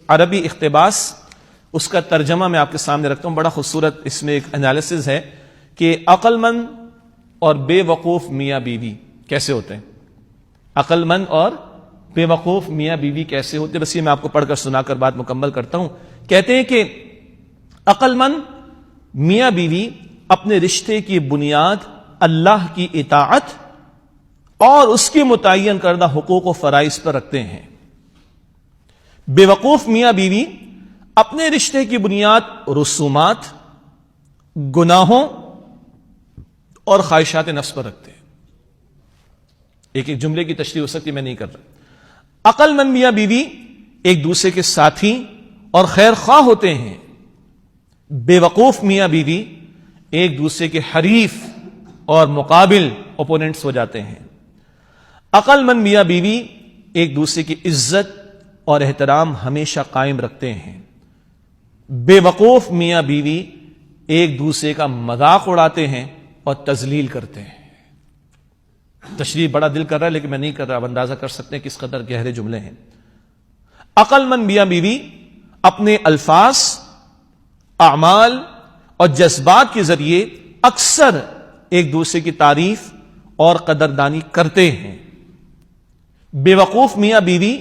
عربی اقتباس، اس کا ترجمہ میں آپ کے سامنے رکھتا ہوں. بڑا خوبصورت اس میں ایک انالیسز ہے کہ عقل مند اور بے وقوف میاں بیوی کیسے ہوتے ہیں. عقل مند اور بے وقوف میاں بیوی کیسے ہوتے ہیں. بس یہ میں آپ کو پڑھ کر سنا کر بات مکمل کرتا ہوں. کہتے ہیں کہ عقل مند میاں بیوی اپنے رشتے کی بنیاد اللہ کی اطاعت اور اس کے متعین کردہ حقوق و فرائض پر رکھتے ہیں. بے وقوف میاں بیوی اپنے رشتے کی بنیاد رسومات، گناہوں اور خواہشات نفس پر رکھتے ہیں. ایک ایک جملے کی تشریح ہو سکتی، میں نہیں کر رہا. عقل مند میاں بیوی ایک دوسرے کے ساتھی اور خیر خواہ ہوتے ہیں. بے وقوف میاں بیوی ایک دوسرے کے حریف اور مقابل اوپوننٹس ہو جاتے ہیں. عقل مند میاں بیوی ایک دوسرے کی عزت اور احترام ہمیشہ قائم رکھتے ہیں. بے وقوف میاں بیوی ایک دوسرے کا مذاق اڑاتے ہیں اور تذلیل کرتے ہیں. تشریح بڑا دل کر رہا ہے لیکن میں نہیں کر رہا. اب اندازہ کر سکتے ہیں کس قدر گہرے جملے ہیں. عقل مند میاں بیوی اپنے الفاظ، اعمال اور جذبات کے ذریعے اکثر ایک دوسرے کی تعریف اور قدردانی کرتے ہیں. بے وقوف میاں بیوی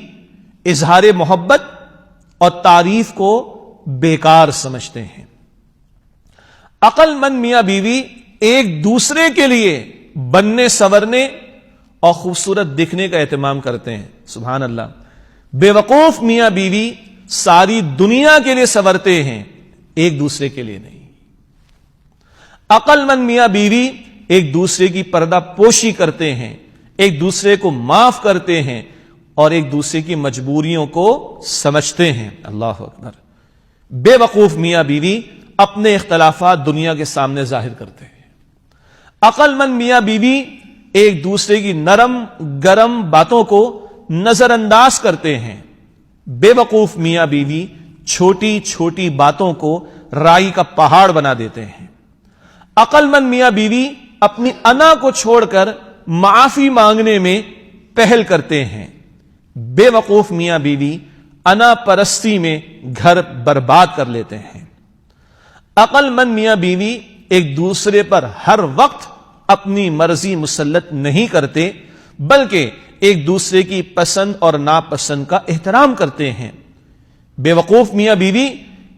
اظہار محبت اور تعریف کو بیکار سمجھتے ہیں. عقل مند میاں بیوی ایک دوسرے کے لیے بننے سنورنے اور خوبصورت دکھنے کا اہتمام کرتے ہیں. سبحان اللہ. بے وقوف میاں بیوی ساری دنیا کے لیے سنورتے ہیں، ایک دوسرے کے لیے نہیں. عقل مند میاں بیوی ایک دوسرے کی پردہ پوشی کرتے ہیں، ایک دوسرے کو معاف کرتے ہیں اور ایک دوسرے کی مجبوریوں کو سمجھتے ہیں. اللہ اکبر. بے وقوف میاں بیوی اپنے اختلافات دنیا کے سامنے ظاہر کرتے ہیں. عقل مند میاں بیوی ایک دوسرے کی نرم گرم باتوں کو نظر انداز کرتے ہیں. بے وقوف میاں بیوی چھوٹی چھوٹی باتوں کو رائی کا پہاڑ بنا دیتے ہیں. عقل مند میاں بیوی اپنی انا کو چھوڑ کر معافی مانگنے میں پہل کرتے ہیں. بے وقوف میاں بیوی انا پرستی میں گھر برباد کر لیتے ہیں. عقل مند میاں بیوی ایک دوسرے پر ہر وقت اپنی مرضی مسلط نہیں کرتے بلکہ ایک دوسرے کی پسند اور ناپسند کا احترام کرتے ہیں. بے وقوف میاں بیوی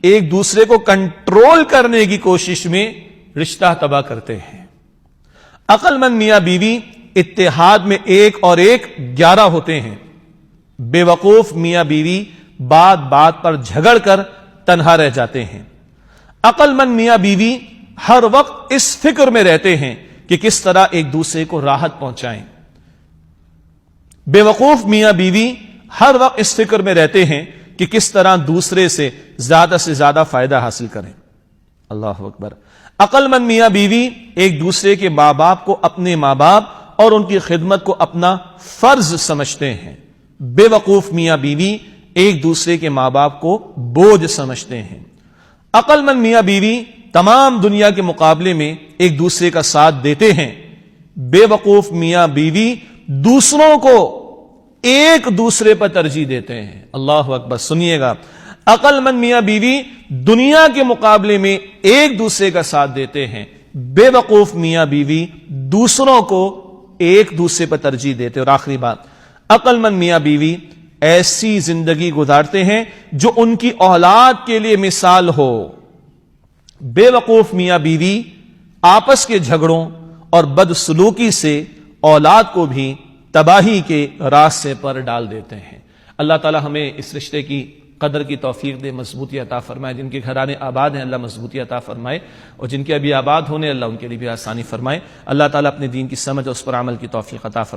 ایک دوسرے کو کنٹرول کرنے کی کوشش میں رشتہ تباہ کرتے ہیں. عقل مند میاں بیوی اتحاد میں ایک اور ایک 11 ہوتے ہیں. بے وقوف میاں بیوی بات بات پر جھگڑ کر تنہا رہ جاتے ہیں. عقل مند میاں بیوی ہر وقت اس فکر میں رہتے ہیں کہ کس طرح ایک دوسرے کو راحت پہنچائیں. بے وقوف میاں بیوی ہر وقت اس فکر میں رہتے ہیں کہ کس طرح دوسرے سے زیادہ فائدہ حاصل کریں. اللہ اکبر. عقل مند میاں بیوی ایک دوسرے کے ماں باپ کو اپنے ماں باپ اور ان کی خدمت کو اپنا فرض سمجھتے ہیں. بے وقوف میاں بیوی ایک دوسرے کے ماں باپ کو بوجھ سمجھتے ہیں. عقل مند میاں بیوی تمام دنیا کے مقابلے میں ایک دوسرے کا ساتھ دیتے ہیں. بے وقوف میاں بیوی دوسروں کو ایک دوسرے پر ترجیح دیتے ہیں. اللہ اکبر. سنیے گا. عقل مند میاں بیوی دنیا کے مقابلے میں ایک دوسرے کا ساتھ دیتے ہیں. بے وقوف میاں بیوی دوسروں کو ایک دوسرے پر ترجیح دیتے. اور آخری بات، عقل مند میاں بیوی ایسی زندگی گزارتے ہیں جو ان کی اولاد کے لیے مثال ہو. بے وقوف میاں بیوی آپس کے جھگڑوں اور بدسلوکی سے اولاد کو بھی تباہی کے راستے پر ڈال دیتے ہیں. اللہ تعالی ہمیں اس رشتے کی قدر کی توفیق دے، مضبوطی عطا فرمائے. جن کے گھرانے آباد ہیں اللہ مضبوطی عطا فرمائے، اور جن کے ابھی آباد ہونے اللہ ان کے لیے بھی آسانی فرمائے. اللہ تعالی اپنے دین کی سمجھ اور اس پر عمل کی توفیق عطا فرمائے.